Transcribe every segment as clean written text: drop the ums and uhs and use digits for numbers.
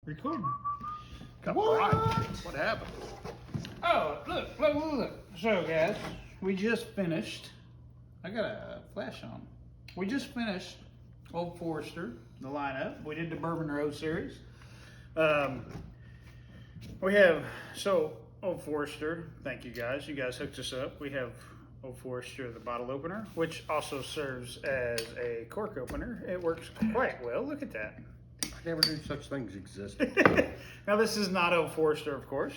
Recording. What happened? Oh, look. So, guys, we just finished. I got a flash on. We just finished Old Forester, the lineup. We did the Bourbon Road series. We have, Old Forester, thank you guys. You guys hooked us up. We have Old Forester, the bottle opener, which also serves as a cork opener. It works quite well. Look at that. I never knew such things existed. Now, this is not Old Forester, of course,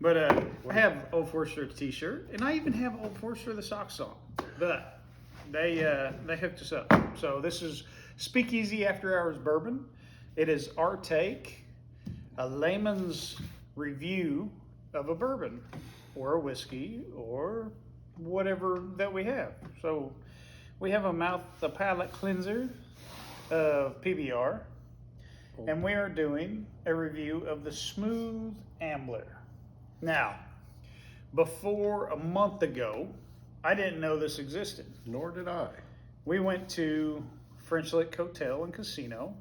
but I have Old Forester t-shirt, and I even have Old Forester the socks on. But they hooked us up. So this is Speakeasy After Hours Bourbon. It is our take, a layman's review of a bourbon or a whiskey or whatever that we have. So we have a palate cleanser of PBR. And we are doing a review of the Smooth Ambler. Now, before a month ago, I didn't know this existed. Nor did I. We went to French Lick Hotel and Casino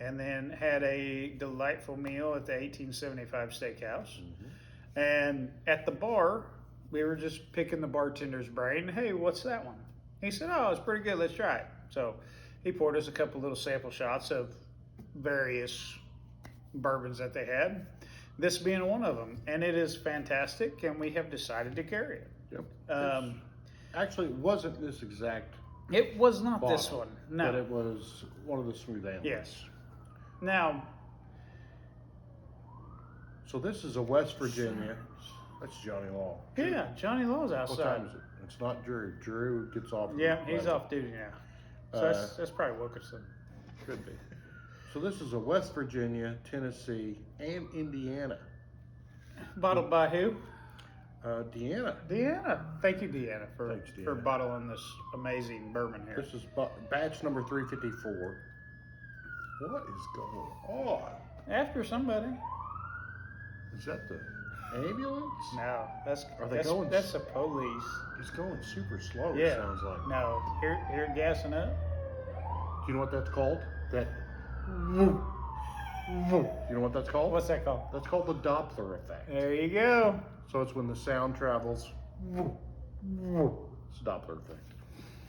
and then had a delightful meal at the 1875 Steakhouse. Mm-hmm. And at the bar, we were just picking the bartender's brain. Hey, what's that one? He said, oh, it's pretty good. Let's try it. So he poured us a couple little sample shots of various bourbons that they had, this being one of them, and it is fantastic, and we have decided to carry it. Yep. Actually, it wasn't this exact it was not bottle, this one, no, but it was one of the Smooth Amblers. Yes. Now, so this is a West Virginia. That's Johnny Law. Yeah, Johnny Law's outside. What time is it? It's not Drew. Drew gets off. Yeah, he's off duty now. So that's probably Wilkerson. Could be. So this is a West Virginia, Tennessee, and Indiana. Bottled by who? Deanna. Deanna. Thank you, Deanna, Thanks, for Deanna. bottling this amazing bourbon here. This is batch number 354. What is going on? After somebody. Is that the ambulance? No, that's going? That's the police. It's going super slow. Yeah. It sounds like. No, here gassing up. Do you know what that's called? You know what that's called? What's that called? That's called the Doppler effect. There you go. So it's when the sound travels. It's a Doppler effect.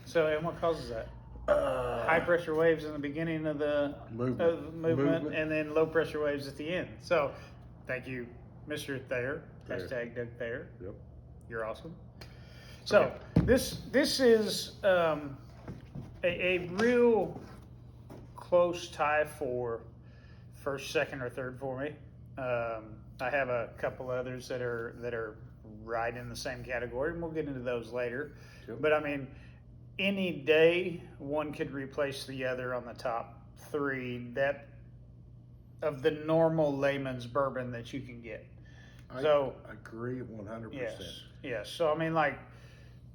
So, and what causes that? High pressure waves in the beginning of the movement, and then low pressure waves at the end. So, thank you, Mr. Thayer. Hashtag Doug Thayer. Yep. You're awesome. So, this is a real close tie for first, second, or third for me. I have a couple others that are right in the same category, and we'll get into those later. Yep. But I mean, any day one could replace the other on the top three that of the normal layman's bourbon that you can get. I agree 100%. Yes. So I mean, like,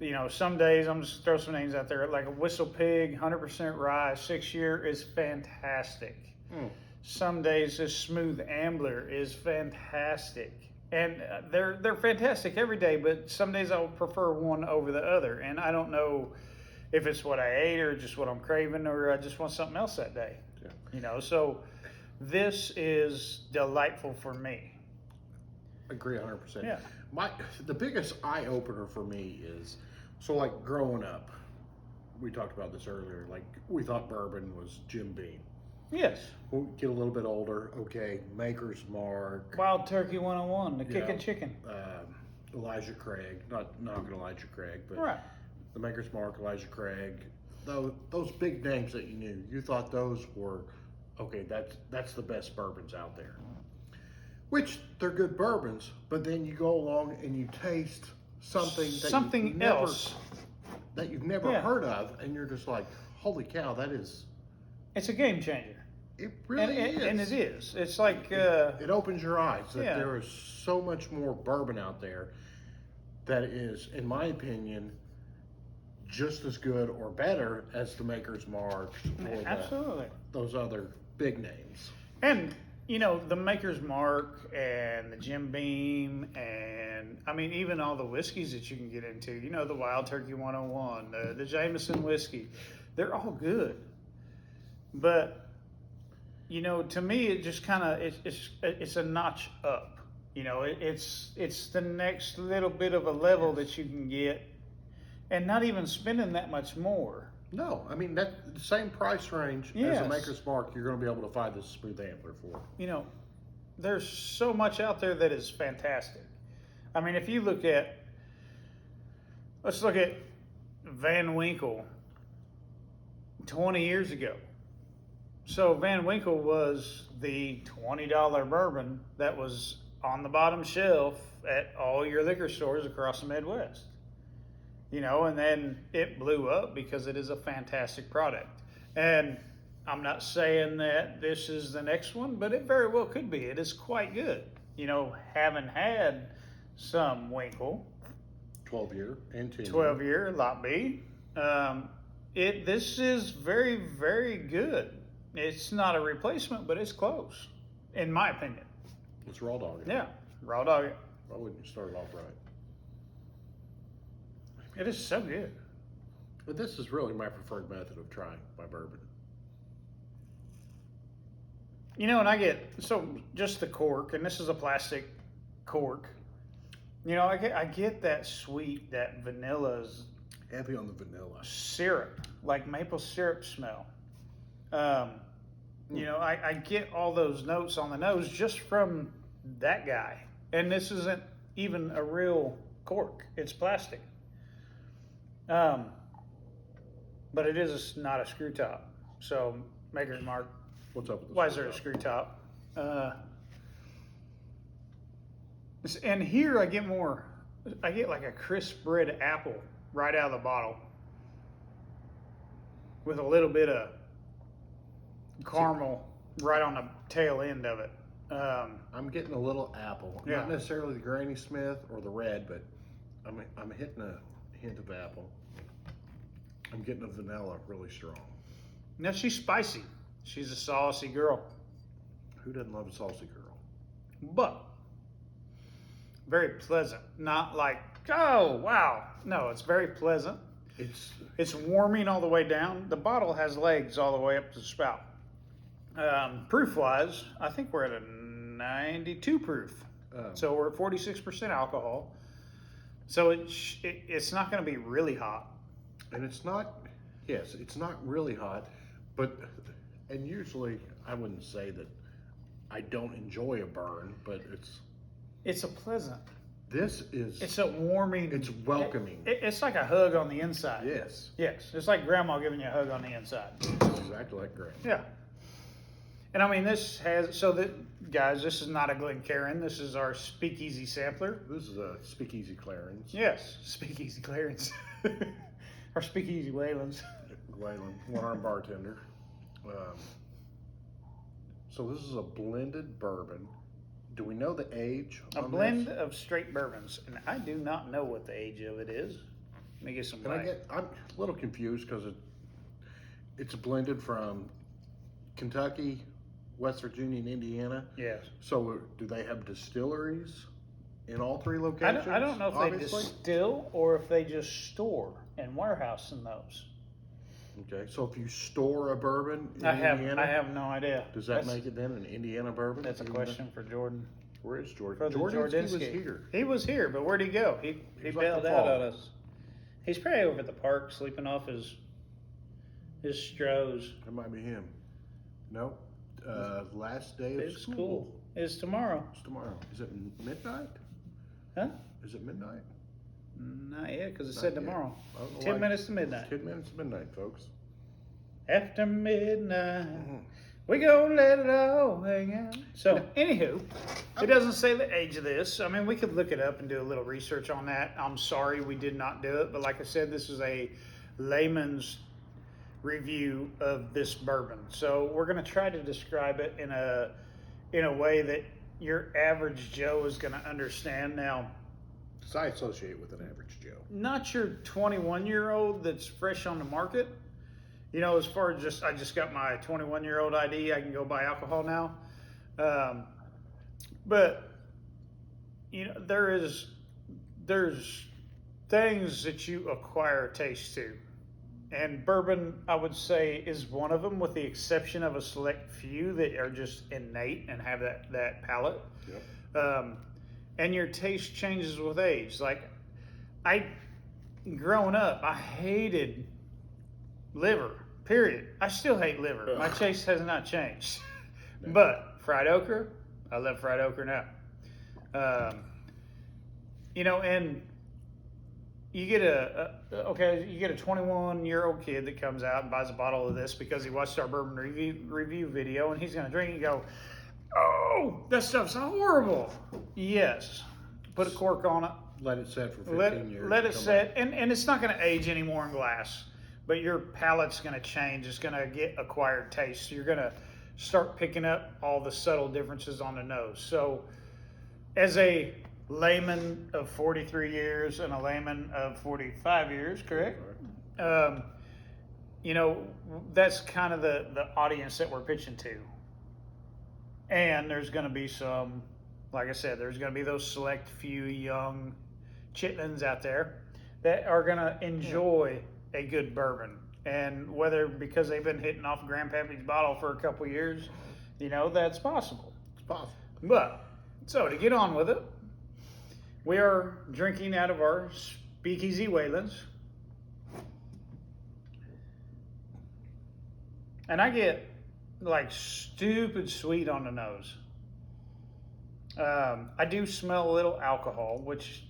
you know, some days I'm just throw some names out there, like a Whistle Pig, 100% rye, 6-year is fantastic. Some days this Smooth Ambler is fantastic, and they're fantastic every day. But some days I'll prefer one over the other, and I don't know if it's what I ate or just what I'm craving, or I just want something else that day. Yeah. You know, so this is delightful for me. Agree 100%. Yeah. The biggest eye opener for me is, so like growing up, we talked about this earlier, like we thought bourbon was Jim Beam. Yes. We'll get a little bit older, okay, Maker's Mark. Wild Turkey 101, the kicking chicken. Elijah Craig, not knocking Elijah Craig, but Right. the Maker's Mark, Elijah Craig, those big names that you knew, you thought those were, okay, that's the best bourbons out there. Which, they're good bourbons, but then you go along and you taste something else that you've never heard of, and you're just like, holy cow, It's a game changer. It really is. And it is. It's like... it opens your eyes that there is so much more bourbon out there that is, in my opinion, just as good or better as the Maker's Mark or Absolutely. Those other big names. And, you know, the Maker's Mark and the Jim Beam and, I mean, even all the whiskeys that you can get into, you know, the Wild Turkey 101, the Jameson whiskey, they're all good. But you know, to me, it just kind of it's a notch up. You know, it's the next little bit of a level that you can get, and not even spending that much more. No, I mean that the same price range as Yes. a Maker's Mark. You're going to be able to find this Smooth Ambler for. You know, there's so much out there that is fantastic. I mean, if you look at, let's look at Van Winkle 20 years ago. So Van Winkle was the $20 bourbon that was on the bottom shelf at all your liquor stores across the Midwest. You know, and then it blew up because it is a fantastic product. And I'm not saying that this is the next one, but it very well could be. It is quite good. You know, having had some Winkle, 12-year and 10. 12-year Lot B, this is very, very good. It's not a replacement, but it's close, in my opinion. It's raw dog. Yeah, raw dog. Why wouldn't you start it off right? It is so good. But this is really my preferred method of trying my bourbon. You know, and I get, so just the cork, and this is a plastic cork. You know, I get that sweet, that vanilla's Heavy on the vanilla. syrup, like maple syrup smell. You know, I get all those notes on the nose just from that guy. And this isn't even a real cork, it's plastic. But it is not a screw top. So, Maker's Mark, What's up with this? why is there a screw top? And here I get like a crisp red apple right out of the bottle with a little bit of caramel right on the tail end of it. I'm getting a little apple. Yeah. Not necessarily the Granny Smith or the red, but I'm hitting a hint of apple. I'm getting a vanilla really strong. Now she's spicy. She's a saucy girl, Who doesn't love a saucy girl? but very pleasant. Not like, oh, wow. No, it's very pleasant. It's warming all the way down. The bottle has legs all the way up to the spout. Proof-wise, I think we're at a 92 proof. So we're at 46% alcohol. So it's not going to be really hot. And it's not really hot, and usually I wouldn't say that I don't enjoy a burn, but It's a pleasant. It's a warming. It's welcoming. It's like a hug on the inside. Yes. Yes. It's like grandma giving you a hug on the inside. It's exactly like Grant. Yeah. And I mean, this is not a Glencairn. This is our Speakeasy sampler. This is a Speakeasy Clarence. Yes, Speakeasy Clarence. Our Speakeasy Waylands. Wayland, one-arm bartender. So this is a blended bourbon. Do we know the age? A blend of straight bourbons, and I do not know what the age of it is. Let me get some light. I'm a little confused because it's blended from Kentucky, West Virginia, and Indiana. Yes. So do they have distilleries in all three locations? I don't know if obviously? they distill or if they just store and warehouse in those. Okay, so if you store a bourbon in I Indiana, have no idea. does that make it then an Indiana bourbon? That's a question for Jordan. Where is Jordan? For the Jordan was Jordinsky. here. He was here, but where'd he go? He was like bailed the out fall. on us. He's probably over at the park sleeping off his strohs. That might be him. No, last day of It's school. cool. It's tomorrow. It's tomorrow. Is it midnight? Huh? Is it midnight? Not yet, because it Not said yet. tomorrow. I don't know 10 why- minutes to midnight. 10 minutes to midnight, folks. After midnight, we gonna let it all hang out. So, anywho, it doesn't say the age of this. I mean, we could look it up and do a little research on that. I'm sorry we did not do it, but like I said, this is a layman's review of this bourbon. So we're gonna try to describe it in a way that your average Joe is gonna understand. Now, Because I associate with an average Joe. not your 21-year-old that's fresh on the market. You know, as far as I just got my 21-year-old ID, I can go buy alcohol now. But you know, there's things that you acquire a taste to. And bourbon, I would say, is one of them, with the exception of a select few that are just innate and have that palate. Yep. And your taste changes with age. Like, growing up, I hated liver, period. I still hate liver. My taste has not changed. But fried okra, I love fried okra now. And you get a 21-year-old kid that comes out and buys a bottle of this because he watched our bourbon review video, and he's going to drink it and go, "Oh, that stuff's horrible." Yes. Put a cork on it. Let it set for 15 years. Let it set, and it's not going to age anymore in glass, but your palate's going to change. It's going to get acquired taste. So you're going to start picking up all the subtle differences on the nose. So as a layman of 43 years and a layman of 45 years, correct? That's kind of the audience that we're pitching to. And there's going to be some, like I said, there's going to be those select few young chitlins out there that are going to enjoy a good bourbon. And whether because they've been hitting off Grandpappy's bottle for a couple years, that's possible. It's possible. But, so to get on with it, we are drinking out of our Speakeasy Waylands. And I get like stupid sweet on the nose. I do smell a little alcohol, which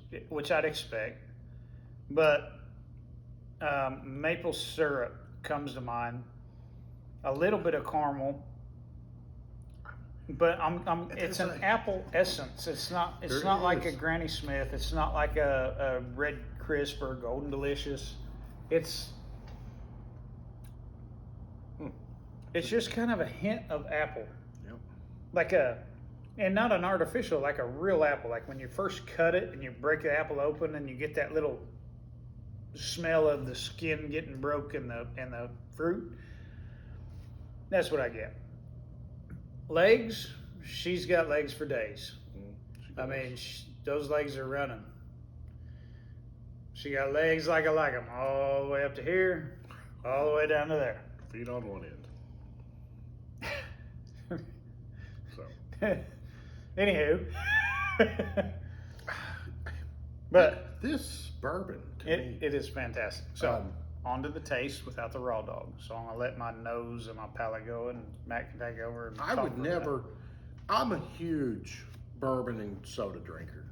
I'd expect. But maple syrup comes to mind. A little bit of caramel. But it's an apple essence. It's not like a Granny Smith. It's not like a Red Crisp or Golden Delicious. It's just kind of a hint of apple. Yep. And not an artificial, like a real apple. Like when you first cut it and you break the apple open and you get that little smell of the skin getting broke in the fruit. That's what I get. Legs, she's got legs for days. I mean, those legs are running. She got legs like I like them, all the way up to here, all the way down to there. Feet on one end. So, anywho, but this bourbon, it is fantastic. So on to the taste without the raw dog. So I'm gonna let my nose and my palate go, and Matt can take over. And I would never. I'm a huge bourbon and soda drinker.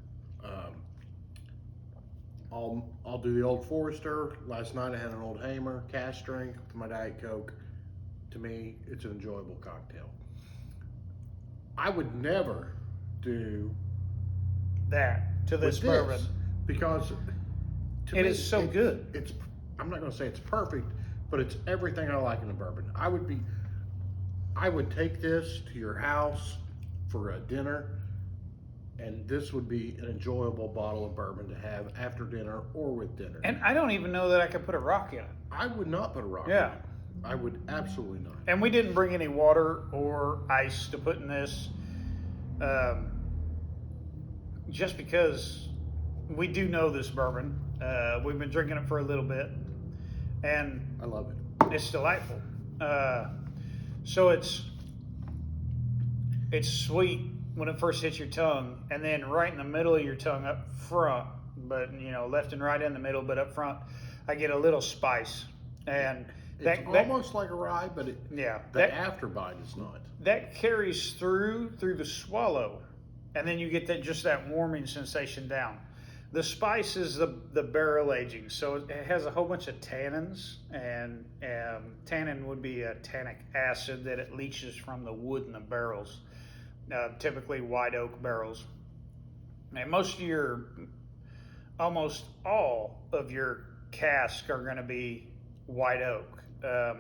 I'll do the Old Forester. Last night I had an Old Hamer cask drink with my Diet Coke. To me, it's an enjoyable cocktail. I would never do that to this bourbon because it is so good. It's. I'm not going to say it's perfect, but it's everything I like in a bourbon. I would take this to your house for a dinner, and this would be an enjoyable bottle of bourbon to have after dinner or with dinner. And I don't even know that I could put a rock in it. I would not put a rock in it. I would absolutely not. And we didn't bring any water or ice to put in this, just because we do know this bourbon. We've been drinking it for a little bit, and I love it. It's delightful. So it's sweet when it first hits your tongue, and then right in the middle of your tongue up front, but left and right in the middle, but up front, I get a little spice, and it's almost like a rye, but the after bite is not. That carries through the swallow, and then you get that warming sensation down. The spice is the barrel aging, so it has a whole bunch of tannins, and tannin would be a tannic acid that it leaches from the wood in the barrels, typically white oak barrels. And almost all of your casks are going to be white oak,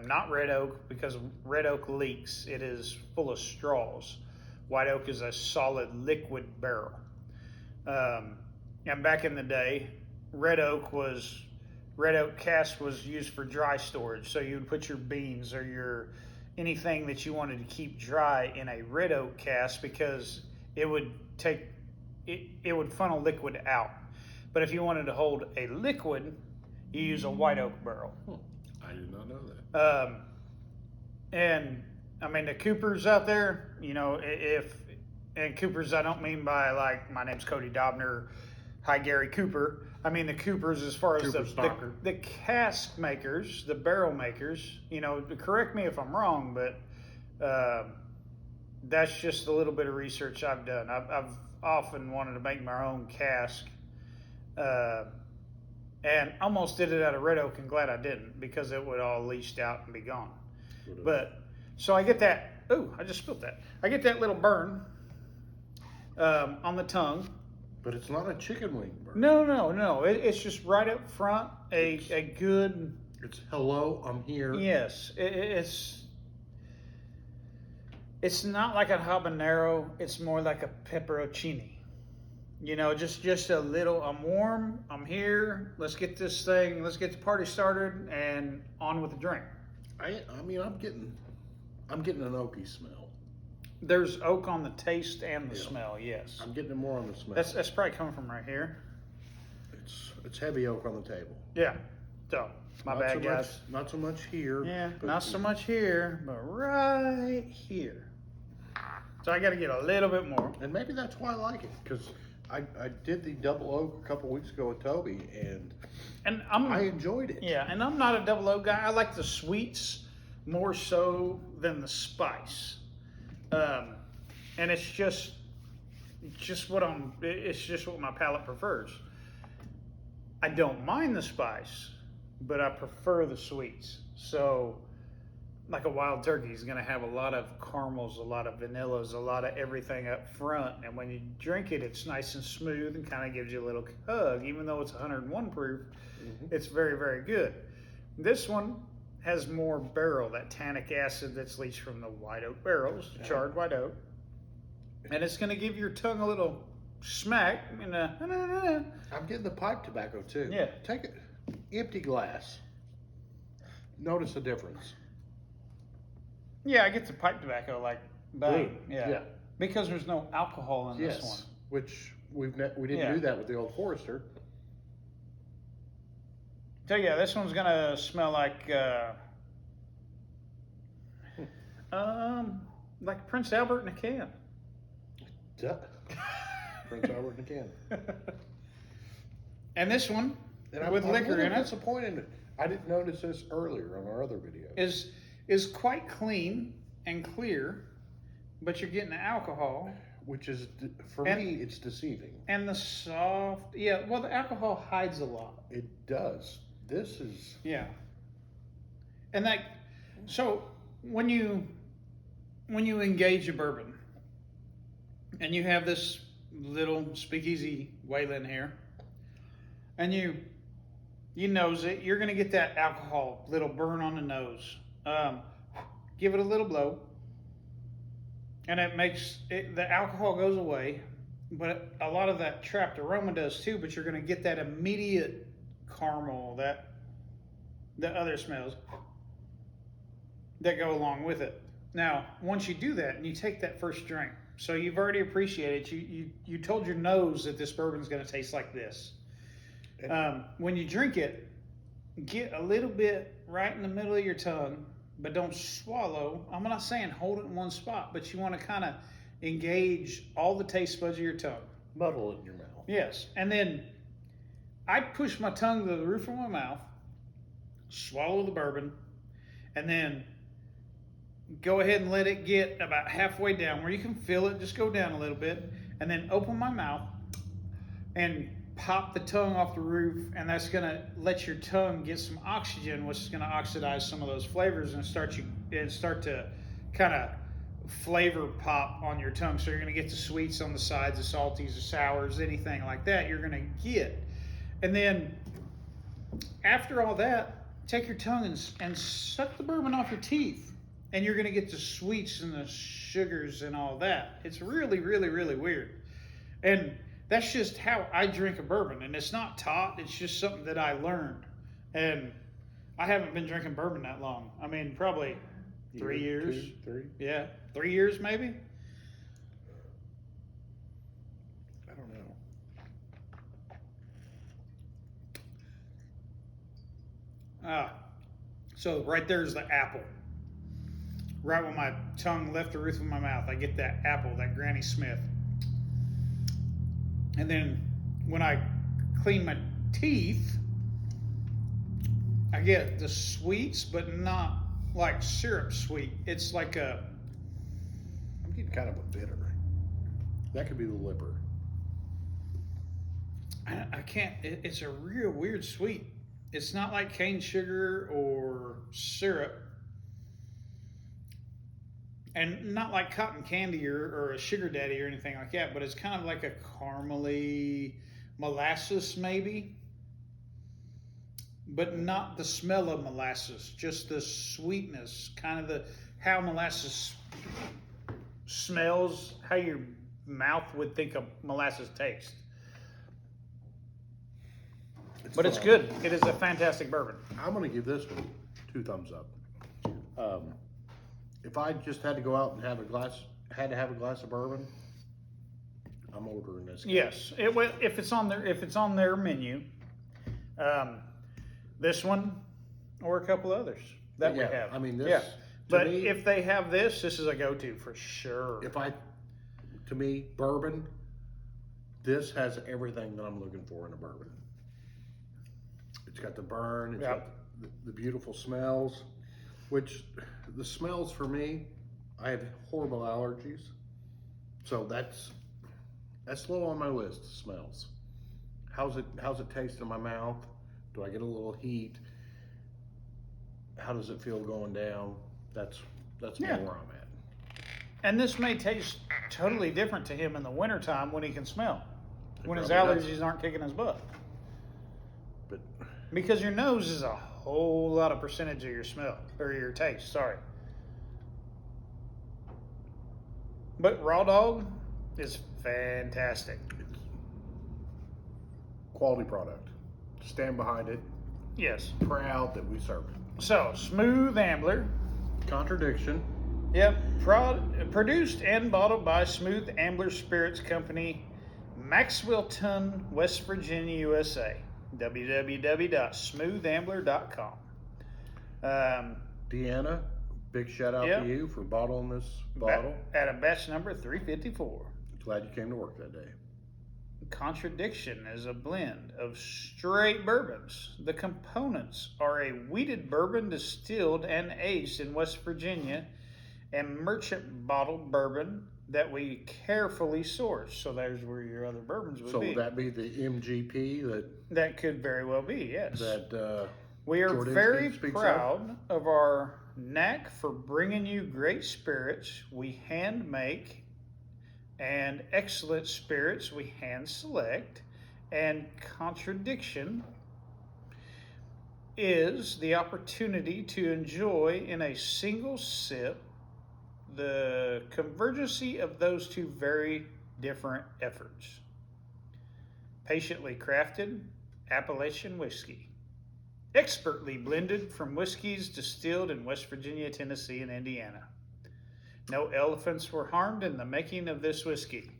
not red oak, because red oak leaks. It is full of straws. White oak is a solid liquid barrel. And back in the day, red oak cask was used for dry storage. So you would put your beans or anything that you wanted to keep dry in a red oak cask, because it would funnel liquid out. But if you wanted to hold a liquid, you use a white oak barrel. I I did not know that. And I mean, the Coopers out there, you know, and Coopers, I don't mean by like, my name's Cody Dobner, hi Gary Cooper. I mean the Coopers as far as the cask makers, the barrel makers, you know, correct me if I'm wrong, but that's just a little bit of research I've done. I've often wanted to make my own cask, and almost did it out of red oak, and glad I didn't, because it would all leached out and be gone. But so I get that. Oh, I just spilled that. I get that little burn on the tongue. But it's not a chicken wing burn. No. It's just right up front. A good. It's hello, I'm here. Yes, it's not like a habanero. It's more like a pepperoncini. You know, just a little. I'm warm. I'm here. Let's get this thing. Let's get the party started and on with the drink. I mean, I'm getting an oaky smell. There's oak on the taste and the smell. Yes, I'm getting it more on the smell. That's probably coming from right here. It's heavy oak on the table. Yeah. So my bad, guys. Not so much here. Yeah, not so much here, but right here. So I got to get a little bit more. And maybe that's why I like it, because I did the double oak a couple weeks ago with Toby, and I enjoyed it. Yeah, and I'm not a double oak guy. I like the sweets more so than the spice. And it's just what my palate prefers. I don't mind the spice, but I prefer the sweets. So, like a wild turkey is going to have a lot of caramels, a lot of vanillas, a lot of everything up front. And when you drink it, it's nice and smooth and kind of gives you a little hug. Even though it's 101 proof, it's very, very good. This one has more barrel, that tannic acid that's leached from the white oak barrels, charred white oak. And it's going to give your tongue a little smack. I'm getting the pipe tobacco too. Yeah. Take it, empty glass. Notice the difference. Yeah, I get the pipe tobacco like bang. Yeah. Because there's no alcohol in this one. Which we didn't do that with the Old Forester. So yeah, this one's gonna smell like Prince Albert in a can. Prince Albert in a can. And this one, with liquor in it, disappointed. I didn't notice this earlier on our other video. Is quite clean and clear, but you're getting the alcohol, which is for me, it's deceiving. And the soft, well, the alcohol hides a lot. It does. This is and so when you engage a bourbon and you have this little speakeasy Wayland here, and you nose it, you're going to get that alcohol little burn on the nose. Give it a little blow, and it makes it, the alcohol goes away, but a lot of that trapped aroma does too. But you're going to get that immediate caramel, that the other smells that go along with it. Now, once you do that and you take that first drink, so you've already appreciated, you told your nose that this bourbon's going to taste like this. When you drink it, get a little bit right in the middle of your tongue, but don't swallow. I'm not saying hold it in one spot, but you want to kind of engage all the taste buds of your tongue. Muddle it in your mouth. Yes. And then I push my tongue to the roof of my mouth, swallow the bourbon, and then go ahead and let it get about halfway down where you can feel it just go down a little bit, and then open my mouth and pop the tongue off the roof, and that's going to let your tongue get some oxygen, which is going to oxidize some of those flavors and start to kind of flavor pop on your tongue. So you're going to get the sweets on the sides, the salties, the sours, anything like that you're going to get. And then after all that, take your tongue and suck the bourbon off your teeth, and you're going to get the sweets and the sugars and all that. It's really, really, really weird. And that's just how I drink a bourbon, and it's not taught. It's just something that I learned, and I haven't been drinking bourbon that long. I mean, probably 3 years. 3? Yeah, 3 years maybe. I don't know. So right there's the apple. Right when my tongue left the roof of my mouth, I get that apple, that Granny Smith. And then when I clean my teeth, I get the sweets, but not like syrup sweet. It's like I'm getting kind of a bitter. That could be the liver. I can't, it's a real weird sweet. It's not like cane sugar or syrup. And not like cotton candy or a sugar daddy or anything like that, but it's kind of like a caramely molasses maybe. But not the smell of molasses, just the sweetness, kind of how molasses smells, how your mouth would think of molasses taste. But it's good. It is a fantastic bourbon. I'm going to give this one 2 thumbs up. If I just had to go out and have a glass of bourbon, I'm ordering this. Yes, if it's on their menu, this one or a couple others that we have. I mean, this. Yeah, but me, if they have this is a go-to for sure. To me, bourbon, this has everything that I'm looking for in a bourbon. It's got the burn. It's got the beautiful smells, which the smells for me, I have horrible allergies. So that's low on my list, smells. How's it taste in my mouth? Do I get a little heat? How does it feel going down? That's more where I'm at. And this may taste totally different to him in the wintertime when he can smell. When his probably allergies aren't kicking his butt. But Because your nose is a whole lot of percentage of your smell, or your taste, sorry. But Raw Dog is fantastic. it's quality product. Stand behind it. Yes. Proud that we serve it. So, Smooth Ambler. Contradiction. Yep. Produced and bottled by Smooth Ambler Spirits Company, Maxwellton, West Virginia, USA. www.smoothambler.com. Deanna, big shout out to you for bottling this bottle. At a batch number 354. Glad you came to work that day. Contradiction is a blend of straight bourbons. The components are a wheated bourbon distilled and aged in West Virginia and merchant bottled bourbon that we carefully source. So there's where your other bourbons would be. So would that be the MGP that could very well be, yes. that we are Jordan very speaks proud of our knack for bringing you great spirits we hand make and excellent spirits we hand select. And Contradiction is the opportunity to enjoy in a single sip the convergency of those two very different efforts. Patiently crafted Appalachian whiskey, expertly blended from whiskeys distilled in West Virginia, Tennessee, and Indiana. No elephants were harmed in the making of this whiskey.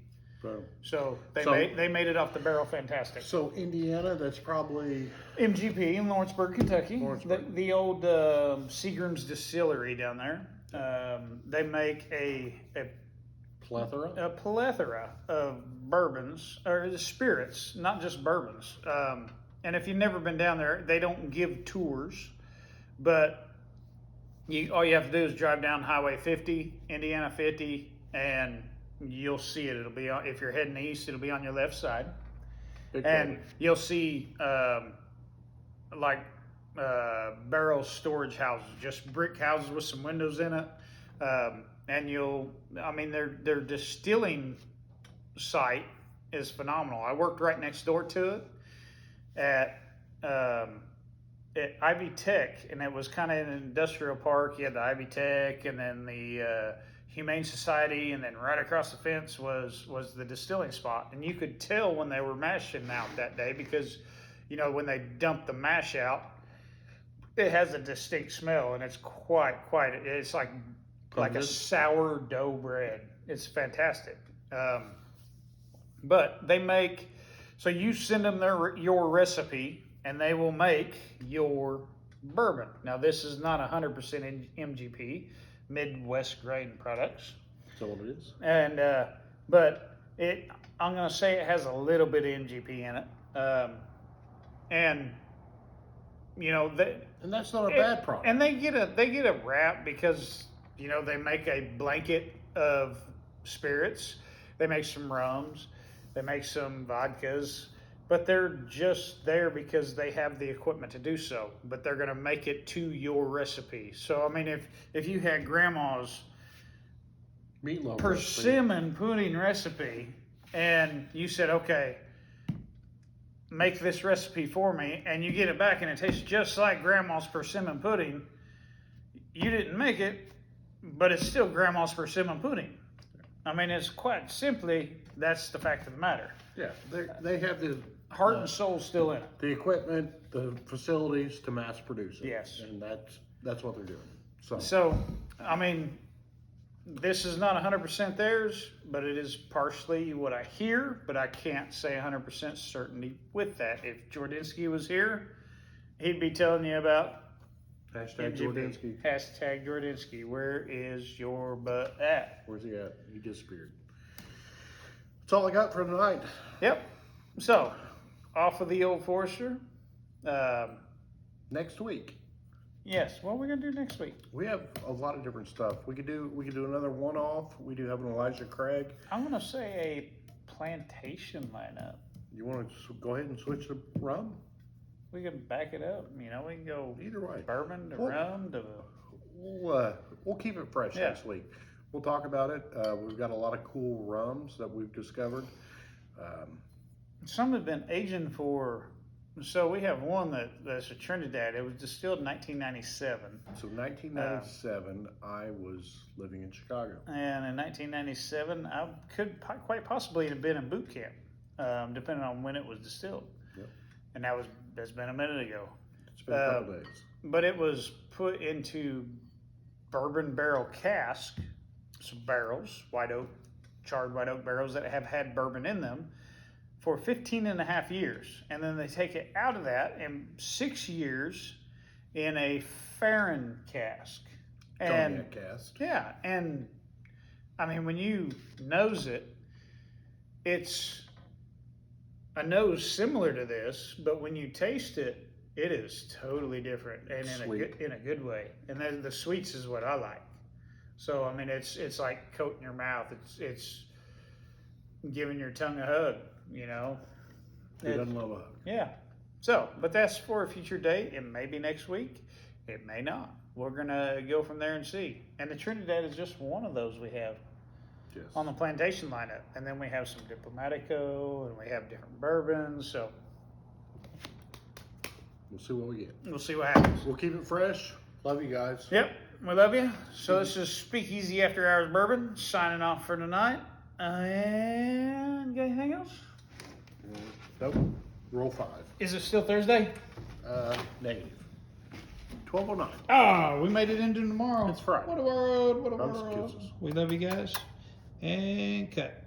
So they made it off the barrel fantastic. So Indiana, that's probably MGP in Lawrenceburg, Kentucky. Lawrenceburg. The old Seagram's distillery down there. They make a plethora of bourbons, or spirits, not just bourbons. And if you've never been down there, they don't give tours, but all you have to do is drive down Highway 50, Indiana 50, and you'll see it. It'll be on, if you're heading east, it'll be on your left side. And you'll see barrel storage houses, just brick houses with some windows in it. And their distilling site is phenomenal. I worked right next door to it at Ivy Tech, and it was kind of in an industrial park. You had the Ivy Tech, and then the Humane Society, and then right across the fence was the distilling spot. And you could tell when they were mashing out that day because, when they dumped the mash out, it has a distinct smell, and it's it's like a sourdough bread. It's fantastic. But they make, so you send them your recipe, and they will make your bourbon. Now, this is not 100% MGP, Midwest grain products. So what it is? And but I'm gonna say it has a little bit of MGP in it, and And that's not a bad product. And they get a rap because they make a blanket of spirits. They make some rums, they make some vodkas, but they're just there because they have the equipment to do so. But they're gonna make it to your recipe. So I mean, if you had grandma's Meatloaf persimmon pudding recipe, and you said, okay, make this recipe for me, and you get it back and it tastes just like grandma's persimmon pudding, you didn't make it, but it's still grandma's persimmon pudding. I mean, it's quite simply, that's the fact of the matter. Yeah, they have the Heart and soul still in it. the equipment, the facilities to mass produce it. Yes. And that's what they're doing. So, I mean, this is not 100% theirs, but it is partially what I hear, but I can't say 100% certainty with that. If Jordinsky was here, he'd be telling you about Hashtag MGP. Jordinsky. Hashtag Jordinsky. Where is your butt at? Where's he at? He disappeared. That's all I got for tonight. Yep. So, off of the Old Forester. Next week, Yes. What are we gonna do next week? we have a lot of different stuff. We could do another one-off. We do have an Elijah Craig. I'm gonna say a plantation lineup. You want to go ahead and switch to rum? We can back it up. We can go Either way. bourbon to Well, rum to. We'll keep it fresh Yeah. next week. We'll talk about it. We've got a lot of cool rums that we've discovered. Some have been aging for. So we have one that's a Trinidad. It was distilled in 1997, So 1997, I was living in Chicago. and in 1997, I could quite possibly have been in boot camp, depending on when it was distilled. Yep. And that's been a minute ago. It's been a couple days. But it was put into bourbon barrel cask, some barrels, charred white oak barrels that have had bourbon in them for 15 and a half years. And then they take it out of that in 6 years in a Farron cask. And Cognac cask. yeah, and I mean, when you nose it, it's a nose similar to this, but when you taste it, it is totally different, and in a good way. And then the sweets is what I like. So I mean, it's like coating your mouth. It's giving your tongue a hug. Who doesn't love a hug? Yeah. So, but that's for a future date. It may be next week. It may not. We're gonna go from there and see. And the Trinidad is just one of those we have Yes. on the plantation lineup. And then we have some Diplomatico, and we have different bourbons. So We'll see what we get. we'll see what happens. We'll keep it fresh. Love you guys. Yep, we love you. So this is Speakeasy After Hours Bourbon signing off for tonight. And got anything else? Nope. Roll 5. Is it still Thursday? Negative. 12:09. Ah, we made it into tomorrow. It's Friday. What a world. What a Hugs, world. kisses. We love you guys. And cut.